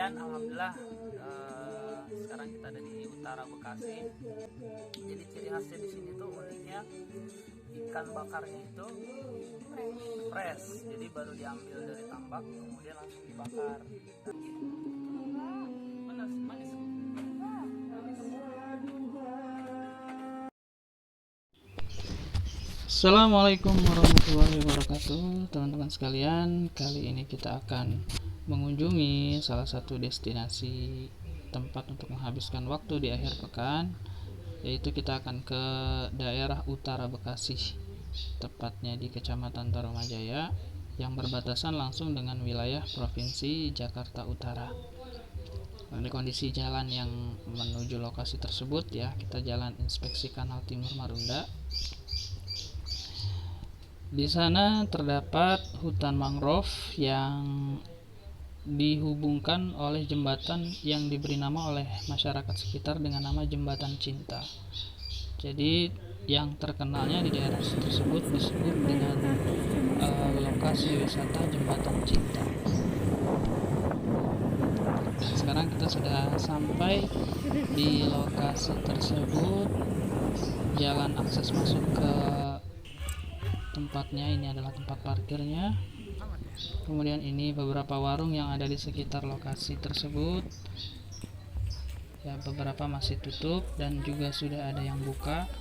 kan alhamdulillah sekarang kita ada di utara Bekasi. Jadi ciri khasnya di sini tuh uniknya ikan bakarnya itu fresh. Jadi baru diambil dari tambak kemudian langsung dibakar. Manis. Assalamualaikum warahmatullahi wabarakatuh, teman-teman sekalian. Kali ini kita akan mengunjungi salah satu destinasi tempat untuk menghabiskan waktu di akhir pekan, yaitu kita akan ke daerah utara Bekasi, tepatnya di Kecamatan Tarumajaya yang berbatasan langsung dengan wilayah Provinsi Jakarta Utara. Ini kondisi jalan yang menuju lokasi tersebut ya, kita jalan inspeksi Kanal Timur Marunda. Di sana terdapat hutan mangrove yang dihubungkan oleh jembatan yang diberi nama oleh masyarakat sekitar dengan nama Jembatan Cinta. Jadi yang terkenalnya di daerah tersebut disebut dengan lokasi wisata Jembatan Cinta. Sekarang kita sudah sampai di lokasi tersebut. Jalan akses masuk ke tempatnya ini adalah tempat parkirnya. Kemudian ini beberapa warung yang ada di sekitar lokasi tersebut. Ya, beberapa masih tutup dan juga sudah ada yang buka.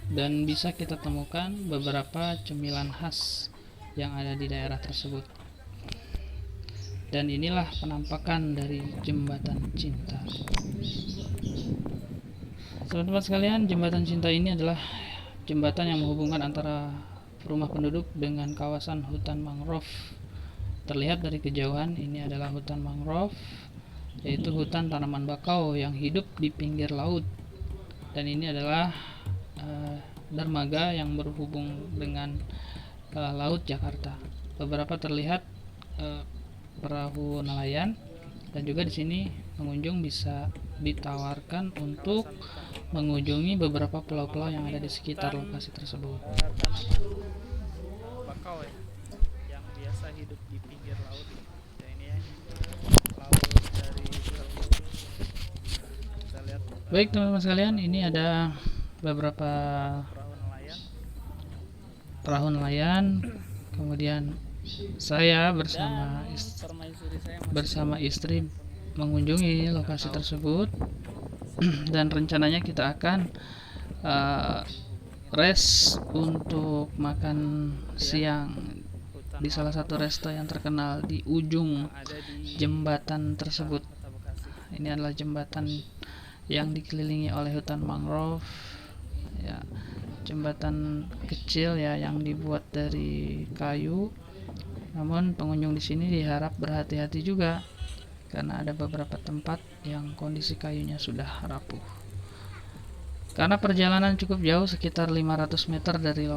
Dan bisa kita temukan beberapa cemilan khas yang ada di daerah tersebut. Dan inilah penampakan dari Jembatan Cinta. Teman-teman sekalian, Jembatan Cinta ini adalah jembatan yang menghubungkan antara rumah penduduk dengan kawasan hutan mangrove. Terlihat dari kejauhan ini adalah hutan mangrove, yaitu hutan tanaman bakau yang hidup di pinggir laut. Dan ini adalah dermaga yang berhubung dengan laut Jakarta. Beberapa terlihat perahu nelayan, dan juga di sini pengunjung bisa ditawarkan untuk mengunjungi beberapa pulau-pulau yang ada di sekitar lokasi tersebut. Bakau ya, yang biasa hidup di pinggir laut. Ya, ini ya, laut dari kita lihat. Baik teman-teman sekalian, ini ada beberapa perahu nelayan. Kemudian saya bersama istri mengunjungi lokasi tersebut. Dan rencananya kita akan rest untuk makan siang di salah satu resto yang terkenal di ujung jembatan tersebut. Ini adalah jembatan yang dikelilingi oleh hutan mangrove ya, jembatan kecil ya yang dibuat dari kayu. Namun pengunjung di sini diharap berhati-hati juga karena ada beberapa tempat yang kondisi kayunya sudah rapuh. Karena perjalanan cukup jauh, sekitar 500 meter dari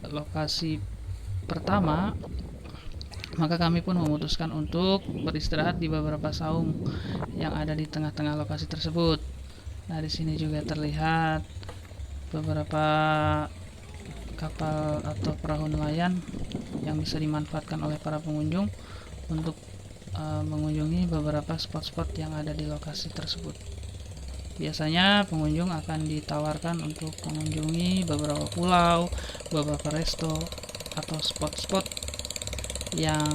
lokasi pertama, maka kami pun memutuskan untuk beristirahat di beberapa saung yang ada di tengah-tengah lokasi tersebut. Nah, di sini juga terlihat beberapa kapal atau perahu nelayan yang bisa dimanfaatkan oleh para pengunjung untuk mengunjungi beberapa spot-spot yang ada di lokasi tersebut. Biasanya pengunjung akan ditawarkan untuk mengunjungi beberapa pulau, beberapa resto, atau spot-spot yang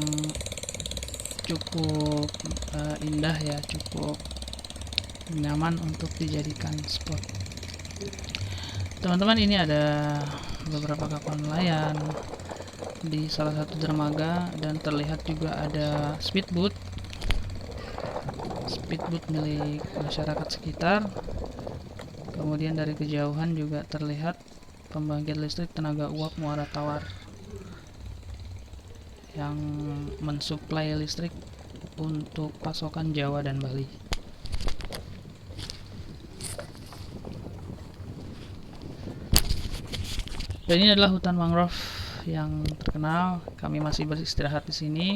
cukup indah ya, cukup nyaman untuk dijadikan spot. Teman-teman, ini ada beberapa kapal nelayan di salah satu dermaga, dan terlihat juga ada speedboat milik masyarakat sekitar. Kemudian dari kejauhan juga terlihat pembangkit listrik tenaga uap muara tawar yang mensuplai listrik untuk pasokan Jawa dan Bali. Dan ini adalah hutan mangrove yang terkenal. Kami masih beristirahat di sini.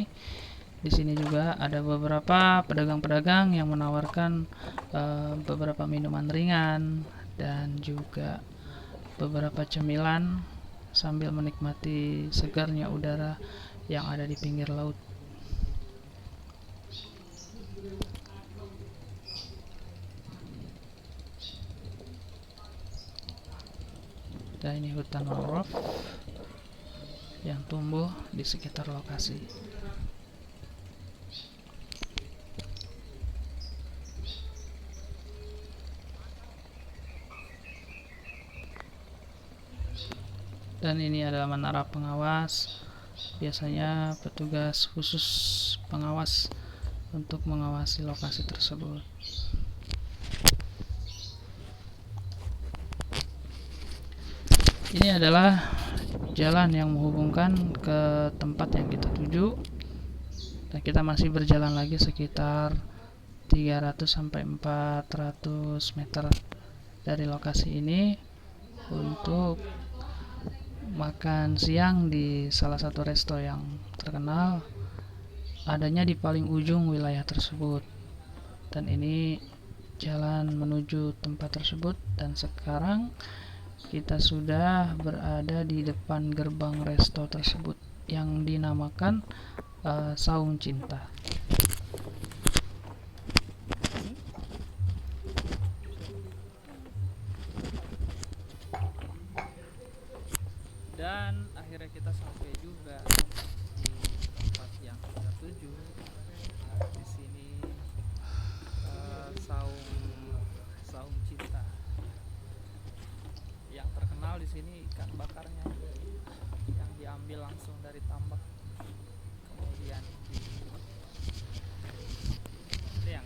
Di sini juga ada beberapa pedagang-pedagang yang menawarkan beberapa minuman ringan dan juga beberapa cemilan sambil menikmati segarnya udara yang ada di pinggir laut. Dan ini hutan mangrove yang tumbuh di sekitar lokasi. Dan ini adalah menara pengawas. Biasanya petugas khusus pengawas untuk mengawasi lokasi tersebut. Ini adalah jalan yang menghubungkan ke tempat yang kita tuju, dan kita masih berjalan lagi sekitar 300 sampai 400 meter dari lokasi ini untuk makan siang di salah satu resto yang terkenal, adanya di paling ujung wilayah tersebut. Dan ini jalan menuju tempat tersebut, dan sekarang kita sudah berada di depan gerbang resto tersebut yang dinamakan Saung Cinta. Dan akhirnya kita sampai juga di tempat yang kita tuju. Di sini Saung Cinta. Yang terkenal di sini ikan bakarnya yang diambil langsung dari tambak, kemudian yang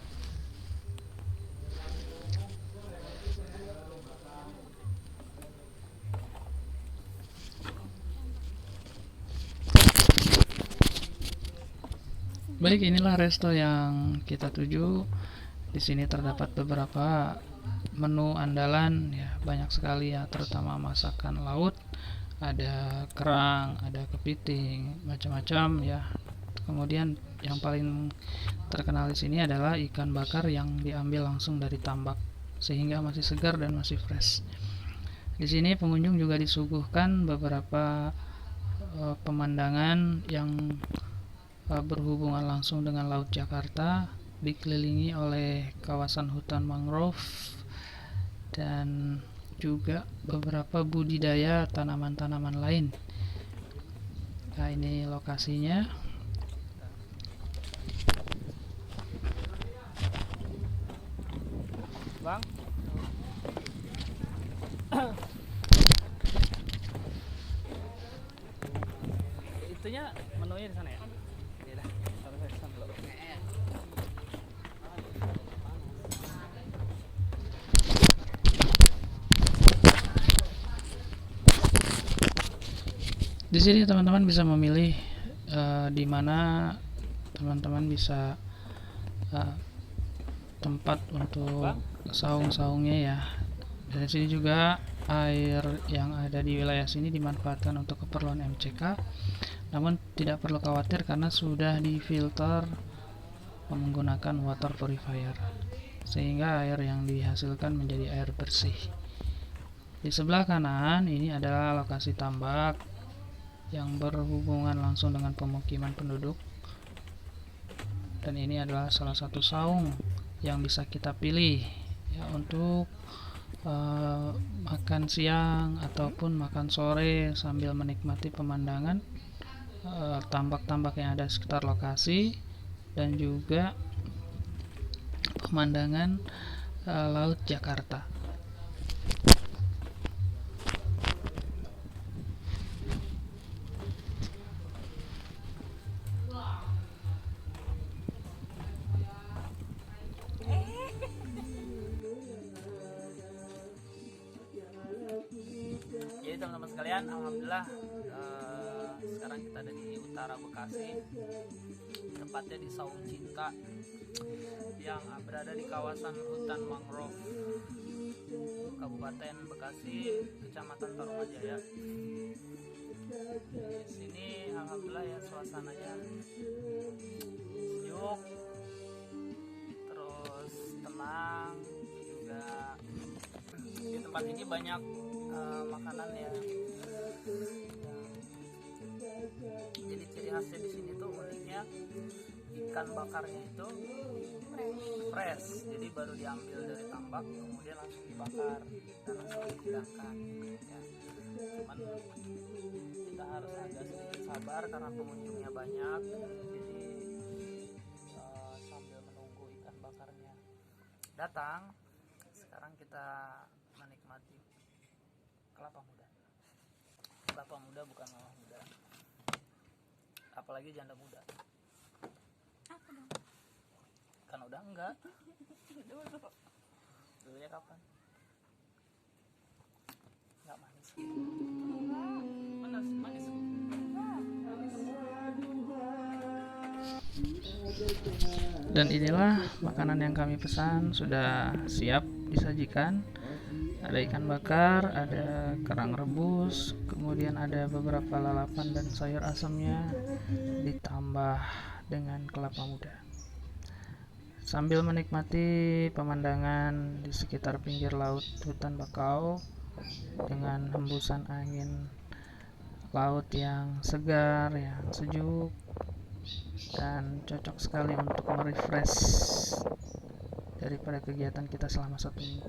baik, inilah resto yang kita tuju. Di sini terdapat beberapa menu andalan, ya banyak sekali ya, terutama masakan laut. Ada kerang, ada kepiting, macam-macam ya. Kemudian yang paling terkenal di sini adalah ikan bakar yang diambil langsung dari tambak, sehingga masih segar dan masih fresh. Di sini pengunjung juga disuguhkan beberapa pemandangan yang berhubungan langsung dengan Laut Jakarta, dikelilingi oleh kawasan hutan mangrove dan juga beberapa budidaya tanaman-tanaman lain. Nah, ini lokasinya. Bang, itunya menunya di sana ya? Ya dah, taruh saya kesana dulu. Di sini teman-teman bisa memilih di mana teman-teman bisa tempat untuk saung-saungnya ya. Dan di sini juga air yang ada di wilayah sini dimanfaatkan untuk keperluan MCK. Namun tidak perlu khawatir karena sudah difilter menggunakan water purifier, sehingga air yang dihasilkan menjadi air bersih. Di sebelah kanan ini adalah lokasi tambak yang berhubungan langsung dengan pemukiman penduduk, dan ini adalah salah satu saung yang bisa kita pilih ya untuk makan siang ataupun makan sore sambil menikmati pemandangan tambak-tambak yang ada di sekitar lokasi dan juga pemandangan Laut Jakarta. Jadi teman-teman sekalian, alhamdulillah sekarang kita ada di utara Bekasi, tepatnya di Saung Cinta yang berada di kawasan hutan mangrove Kabupaten Bekasi, Kecamatan Tarumajaya. Di sini alhamdulillah ya, suasananya sejuk, terus tenang juga. Di tempat ini banyak makanan ya ikan bakarnya itu fresh, jadi baru diambil dari tambak kemudian langsung dibakar dan langsung dihidangkan ya. Cuman kita harus agak sedikit sabar karena pengunjungnya banyak, jadi sambil menunggu ikan bakarnya datang, sekarang kita menikmati kelapa muda. Kelapa muda bukan malah muda, apalagi janda muda. Aku dong. Kan udah enggak. Dulunya kapan? Enggak manis. Manis. Dan inilah makanan yang kami pesan, sudah siap disajikan. Ada ikan bakar, ada kerang rebus, kemudian ada beberapa lalapan dan sayur asamnya, ditambah dengan kelapa muda. Sambil menikmati pemandangan di sekitar pinggir laut hutan bakau dengan hembusan angin laut yang segar, yang sejuk, dan cocok sekali untuk merefresh daripada kegiatan kita selama 1 minggu.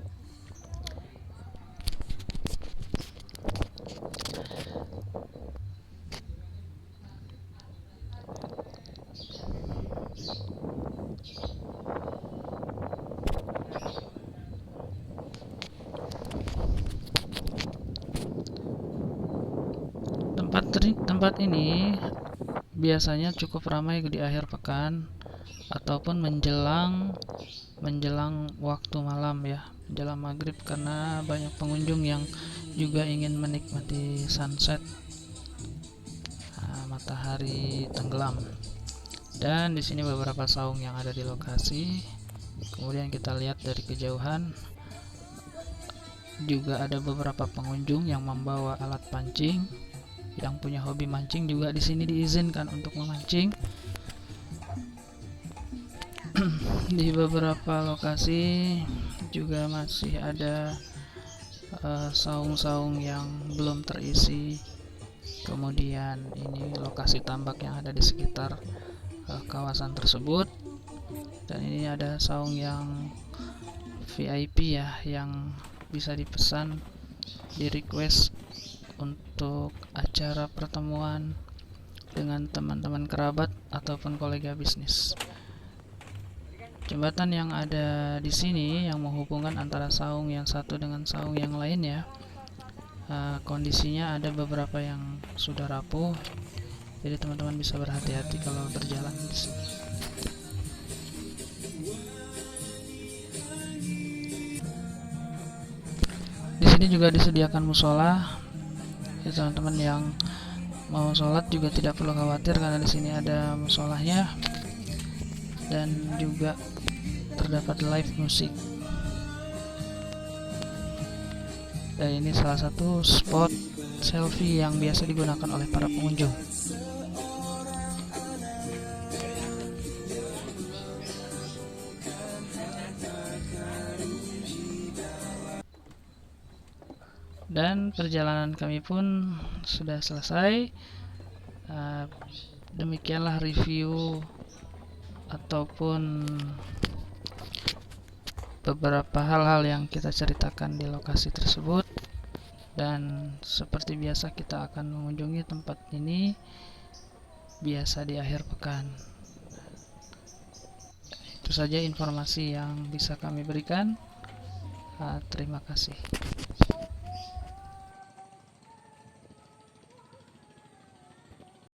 Tempat ini biasanya cukup ramai di akhir pekan ataupun menjelang waktu malam ya, menjelang maghrib, karena banyak pengunjung yang juga ingin menikmati sunset, matahari tenggelam. Dan di sini beberapa saung yang ada di lokasi. Kemudian kita lihat dari kejauhan juga ada beberapa pengunjung yang membawa alat pancing. Yang punya hobi mancing juga di sini diizinkan untuk memancing. Di beberapa lokasi juga masih ada saung-saung yang belum terisi. Kemudian ini lokasi tambak yang ada di sekitar kawasan tersebut. Dan ini ada saung yang VIP ya, yang bisa dipesan, di request untuk acara pertemuan dengan teman-teman kerabat ataupun kolega bisnis. Jembatan yang ada di sini yang menghubungkan antara saung yang satu dengan saung yang lainnya, kondisinya ada beberapa yang sudah rapuh, jadi teman-teman bisa berhati-hati kalau berjalan di sini. Di sini juga disediakan musola. Ya, teman-teman yang mau sholat juga tidak perlu khawatir karena di sini ada musolahnya, dan juga terdapat live music. Dan ini salah satu spot selfie yang biasa digunakan oleh para pengunjung. Dan perjalanan kami pun sudah selesai. Demikianlah review ataupun beberapa hal-hal yang kita ceritakan di lokasi tersebut. Dan seperti biasa kita akan mengunjungi tempat ini biasa di akhir pekan. Itu saja informasi yang bisa kami berikan. Terima kasih.